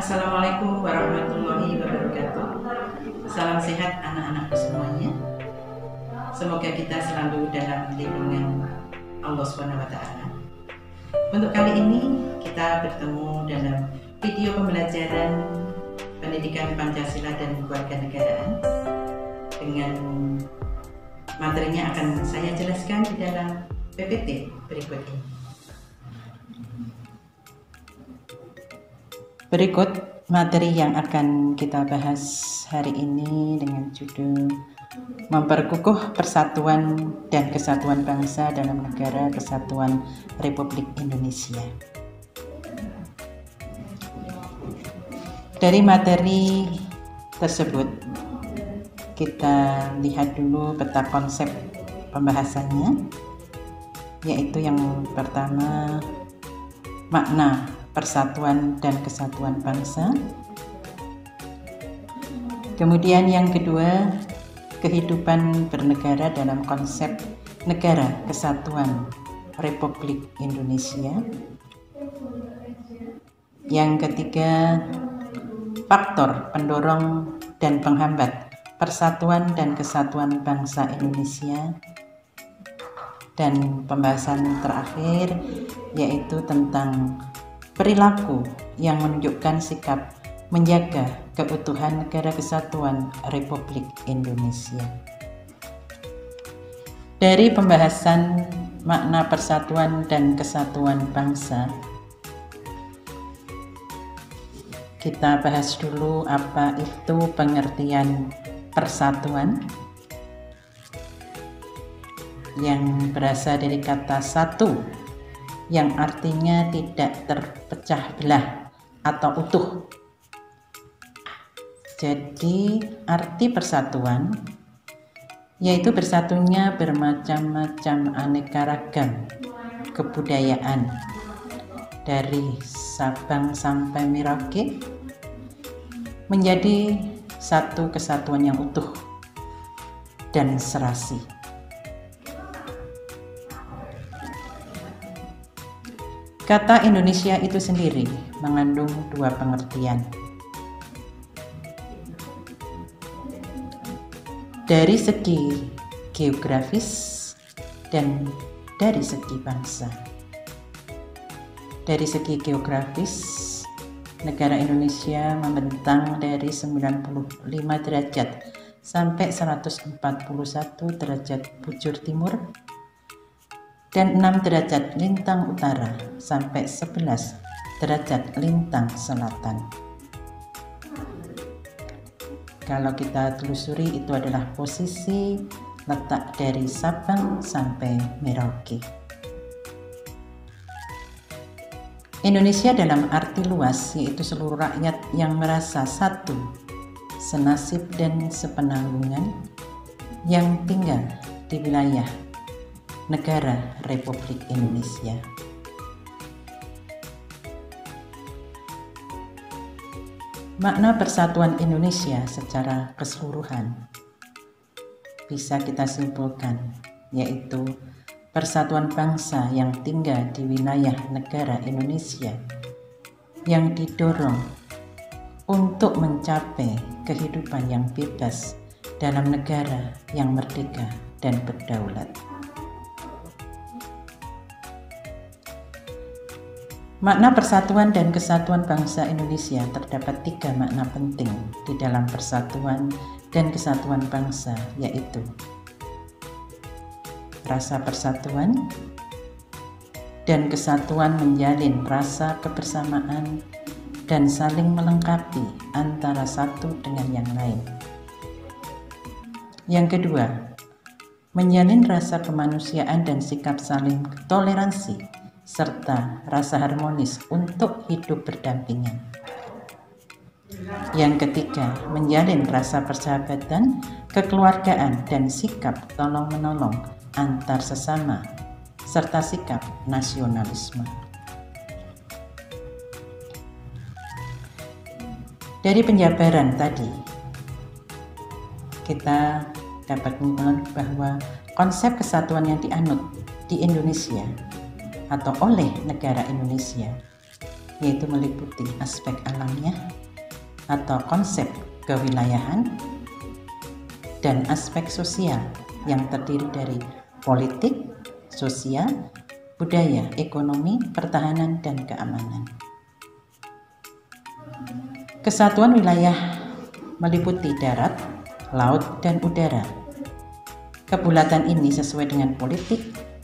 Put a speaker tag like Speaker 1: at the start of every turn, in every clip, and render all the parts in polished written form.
Speaker 1: Assalamualaikum warahmatullahi wabarakatuh. Salam sehat anak-anakku semuanya. Semoga kita selalu dalam lindungan Allah SWT. Untuk kali ini kita bertemu dalam video pembelajaran pendidikan Pancasila dan Kewarganegaraan dengan materinya akan saya jelaskan di dalam PPT berikut ini. Berikut materi yang akan kita bahas hari ini dengan judul Memperkukuh Persatuan dan Kesatuan Bangsa dalam Negara Kesatuan Republik Indonesia. Dari materi tersebut, kita lihat dulu peta konsep pembahasannya, yaitu yang pertama, makna persatuan dan kesatuan bangsa. Kemudian yang kedua, kehidupan bernegara dalam konsep negara kesatuan Republik Indonesia. Yang ketiga, faktor pendorong dan penghambat persatuan dan kesatuan bangsa Indonesia. Dan pembahasan terakhir yaitu tentang perilaku yang menunjukkan sikap menjaga keutuhan negara kesatuan Republik Indonesia. Dari pembahasan makna persatuan dan kesatuan bangsa, kita bahas dulu apa itu pengertian persatuan, yang berasal dari kata satu, yang artinya tidak terpecah belah atau utuh. Jadi arti persatuan yaitu bersatunya bermacam-macam aneka ragam kebudayaan dari Sabang sampai Merauke menjadi satu kesatuan yang utuh dan serasi. Kata Indonesia itu sendiri mengandung dua pengertian. Dari segi geografis dan dari segi bangsa. Dari segi geografis, negara Indonesia membentang dari 95 derajat sampai 141 derajat bujur timur dan 6 derajat lintang utara sampai 11 derajat lintang selatan. Kalau kita telusuri, itu adalah posisi letak dari Sabang sampai Merauke. Indonesia dalam arti luas yaitu seluruh rakyat yang merasa satu, senasib dan sepenanggungan yang tinggal di wilayah negara Republik Indonesia. Makna persatuan Indonesia secara keseluruhan bisa kita simpulkan, yaitu persatuan bangsa yang tinggal di wilayah negara Indonesia yang didorong untuk mencapai kehidupan yang bebas dalam negara yang merdeka dan berdaulat. Makna persatuan dan kesatuan bangsa Indonesia terdapat tiga makna penting di dalam persatuan dan kesatuan bangsa, yaitu rasa persatuan dan kesatuan menjalin rasa kebersamaan dan saling melengkapi antara satu dengan yang lain. Yang kedua, menjalin rasa kemanusiaan dan sikap saling toleransi serta rasa harmonis untuk hidup berdampingan. Yang ketiga, menjalin rasa persahabatan, kekeluargaan, dan sikap tolong-menolong antar sesama, serta sikap nasionalisme. Dari penjabaran tadi, kita dapat mengenal bahwa konsep kesatuan yang dianut di Indonesia atau oleh negara Indonesia yaitu meliputi aspek alamiah atau konsep kewilayahan dan aspek sosial yang terdiri dari politik, sosial, budaya, ekonomi, pertahanan, dan keamanan. Kesatuan wilayah meliputi darat, laut, dan udara. Kebulatan ini sesuai dengan politik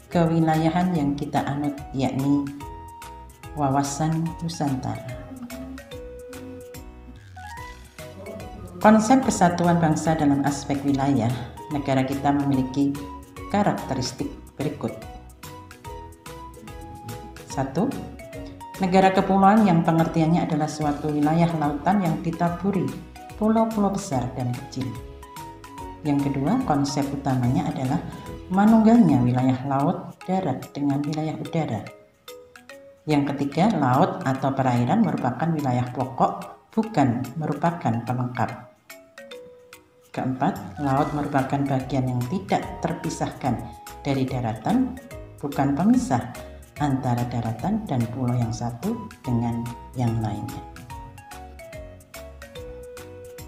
Speaker 1: kewilayahan yang kita anut, yakni wawasan Nusantara. Konsep kesatuan bangsa dalam aspek wilayah, negara kita memiliki karakteristik berikut. 1. Negara kepulauan yang pengertiannya adalah suatu wilayah lautan yang ditaburi pulau-pulau besar dan kecil. Yang kedua, konsep utamanya adalah manunggalnya wilayah laut, darat dengan wilayah udara. Yang ketiga, laut atau perairan merupakan wilayah pokok, bukan merupakan pelengkap. Keempat, laut merupakan bagian yang tidak terpisahkan dari daratan, bukan pemisah antara daratan dan pulau yang satu dengan yang lainnya.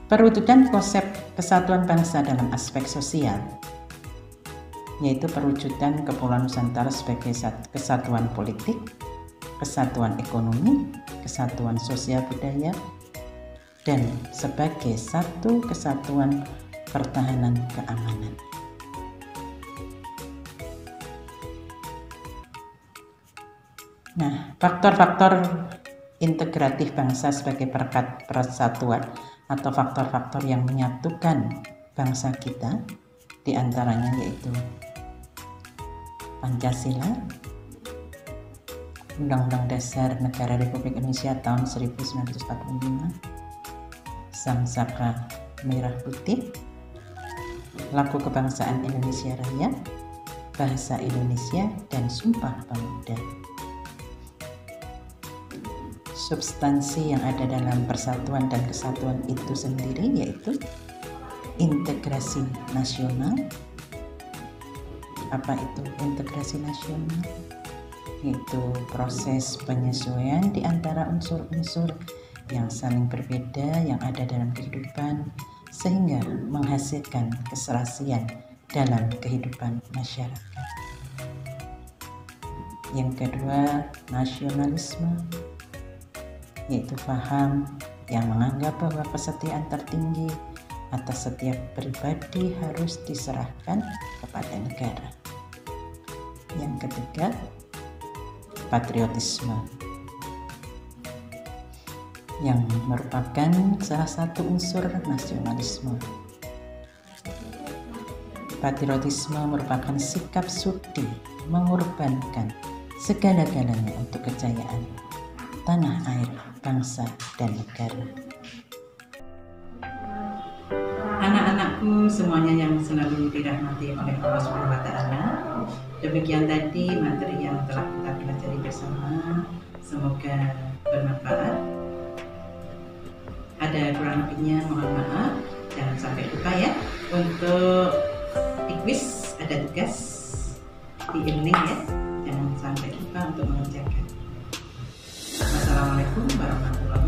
Speaker 1: Perwujudan konsep kesatuan bangsa dalam aspek sosial, yaitu perwujudan Kepulauan Nusantara sebagai kesatuan politik, kesatuan ekonomi, kesatuan sosial budaya, dan sebagai satu kesatuan pertahanan keamanan. Nah, faktor-faktor integratif bangsa sebagai perekat persatuan atau faktor-faktor yang menyatukan bangsa kita, diantaranya yaitu Pancasila, Undang-Undang Dasar Negara Republik Indonesia tahun 1945, Sang Saka Merah Putih, Lagu Kebangsaan Indonesia Raya, Bahasa Indonesia, dan Sumpah Pemuda. Substansi yang ada dalam persatuan dan kesatuan itu sendiri yaitu integrasi nasional. Apa itu integrasi nasional? Yaitu proses penyesuaian di antara unsur-unsur yang saling berbeda yang ada dalam kehidupan sehingga menghasilkan keserasian dalam kehidupan masyarakat. Yang kedua, nasionalisme, yaitu paham yang menganggap bahwa kesetiaan tertinggi atas setiap pribadi harus diserahkan kepada negara. Yang ketiga, patriotisme, yang merupakan salah satu unsur nasionalisme. Patriotisme merupakan sikap sudi mengorbankan segala-galanya untuk kejayaan tanah air, bangsa, dan negara. Anak-anakku semuanya yang selalu dirahmati oleh Allah Subhanahu wa Ta'ala, demikian tadi materi yang telah kita pelajari bersama. Semoga bermanfaat. Ada kurang lebihnya mohon maaf. Jangan sampai lupa ya, untuk quiz ada tugas di e-learning ya, jangan sampai lupa untuk mengerjakan. Wassalamualaikum warahmatullahi wabarakatuh.